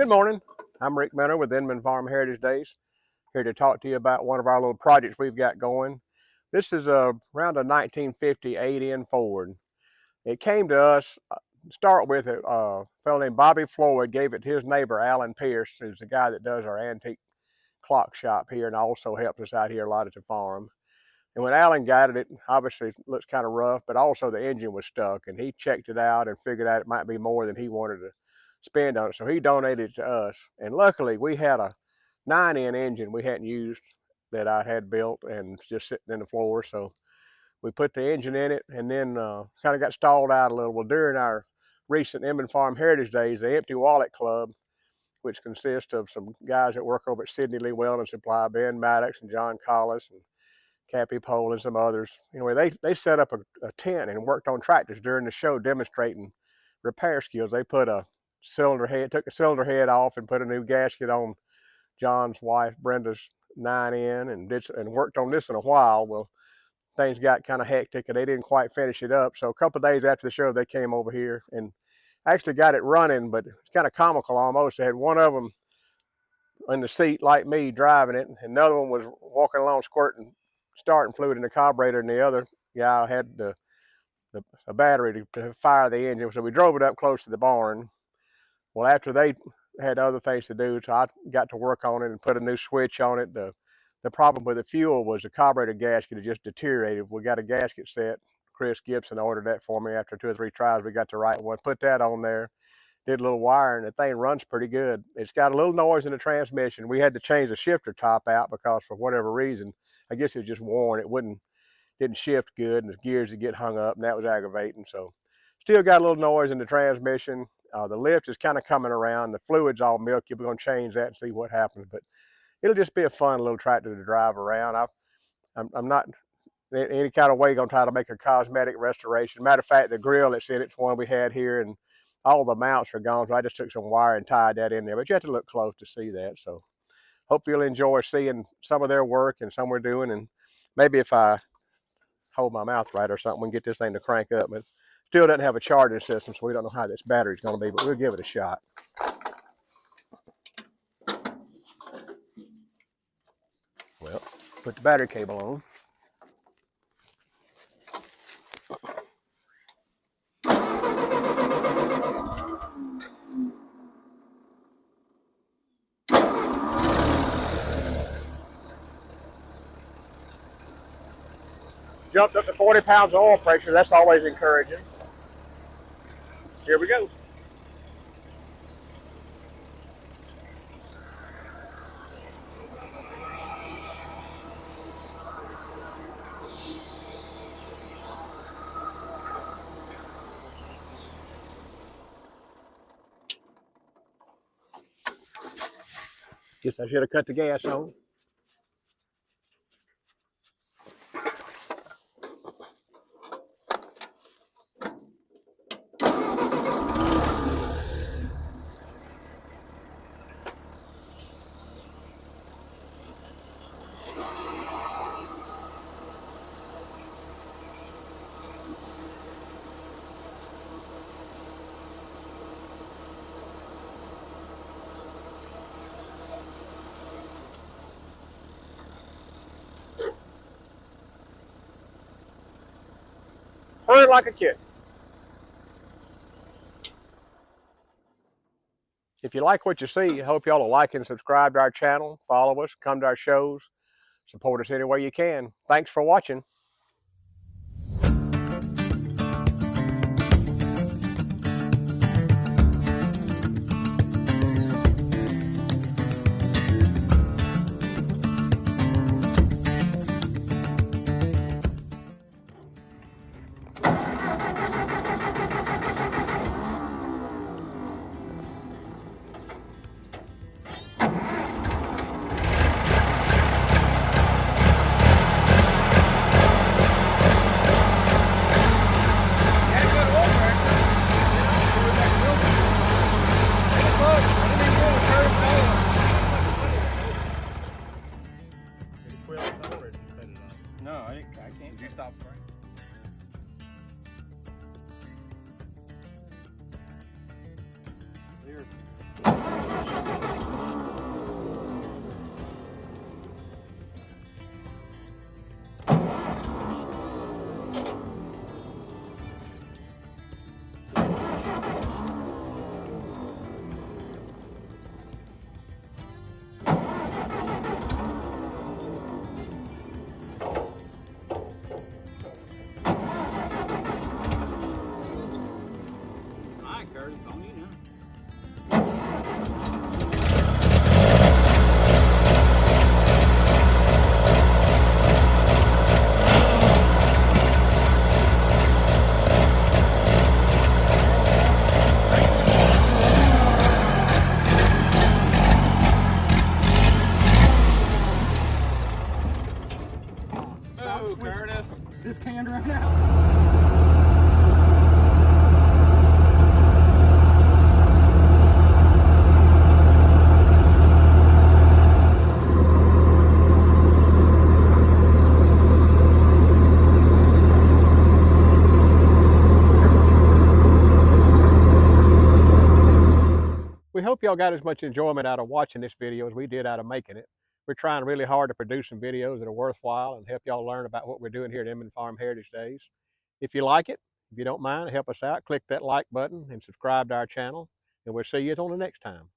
Good morning. I'm Rick Minner with Inman Farm Heritage Days, here to talk to you about one of our little projects we've got going. This is around a 1950 8N Ford. It came to us, start with it, a fellow named Bobby Floyd gave it to his neighbor, Alan Pierce, who's the guy that does our antique clock shop here and also helps us out here a lot at the farm. And when Alan got it, it obviously looks kind of rough, but also the engine was stuck, and he checked it out and figured out it might be more than he wanted to spend on it. So he donated it to us. And luckily, we had a 9N engine we hadn't used that I had built and just sitting in the floor. So we put the engine in it, and then kind of got stalled out a little. Well, during our recent Inman Farm Heritage Days, the Empty Wallet Club, which consists of some guys that work over at Sidney Lee Welding Supply, Ben Maddox and John Collis and Cappy Pole and some others. Anyway, they set up a tent and worked on tractors during the show, demonstrating repair skills. They put a cylinder head, took the cylinder head off and put a new gasket on John's wife Brenda's 9N and worked on this in a while. Well, things got kind of hectic and they didn't quite finish it up. So a couple of days after the show, they came over here and actually got it running, but it's kind of comical almost. They had one of them in the seat like me driving it, and another one was walking along squirting starting fluid in the carburetor, and the other guy had a battery to fire the engine. So we drove it up close to the barn. Well, after they had other things to do, so I got to work on it and put a new switch on it. The problem with the fuel was the carburetor gasket had just deteriorated. We got a gasket set. Chris Gibson ordered that for me after 2 or 3 tries. We got the right one, put that on there, did a little wiring. The thing runs pretty good. It's got a little noise in the transmission. We had to change the shifter top out because for whatever reason, I guess it was just worn. It didn't shift good, and the gears would get hung up, and that was aggravating. So still got a little noise in the transmission. The lift is kind of coming around. The fluid's all milky. We're going to change that and see what happens. But it'll just be a fun little tractor to drive around. I'm not in any kind of way going to try to make a cosmetic restoration. Matter of fact, the grill that's in it's one we had here, and all the mounts are gone. So I just took some wire and tied that in there. But you have to look close to see that. So hope you'll enjoy seeing some of their work and some we're doing. And maybe if I hold my mouth right or something, we can get this thing to crank up. But still doesn't have a charging system, so we don't know how this battery's going to be, but we'll give it a shot. Well, put the battery cable on. Jumped up to 40 pounds of oil pressure. That's always encouraging. Here we go. Guess I should have cut the gas on. Purring like a kid. If you like what you see, I hope y'all will like and subscribe to our channel, follow us, come to our shows, support us any way you can. Thanks for watching. No, I can't. Did you stop spraying? Clear. Curtis. This can run out. We hope y'all got as much enjoyment out of watching this video as we did out of making it. We're trying really hard to produce some videos that are worthwhile and help y'all learn about what we're doing here at Inman Farm Heritage Days. If you like it, if you don't mind, help us out, click that like button and subscribe to our channel, and we'll see you on the next time.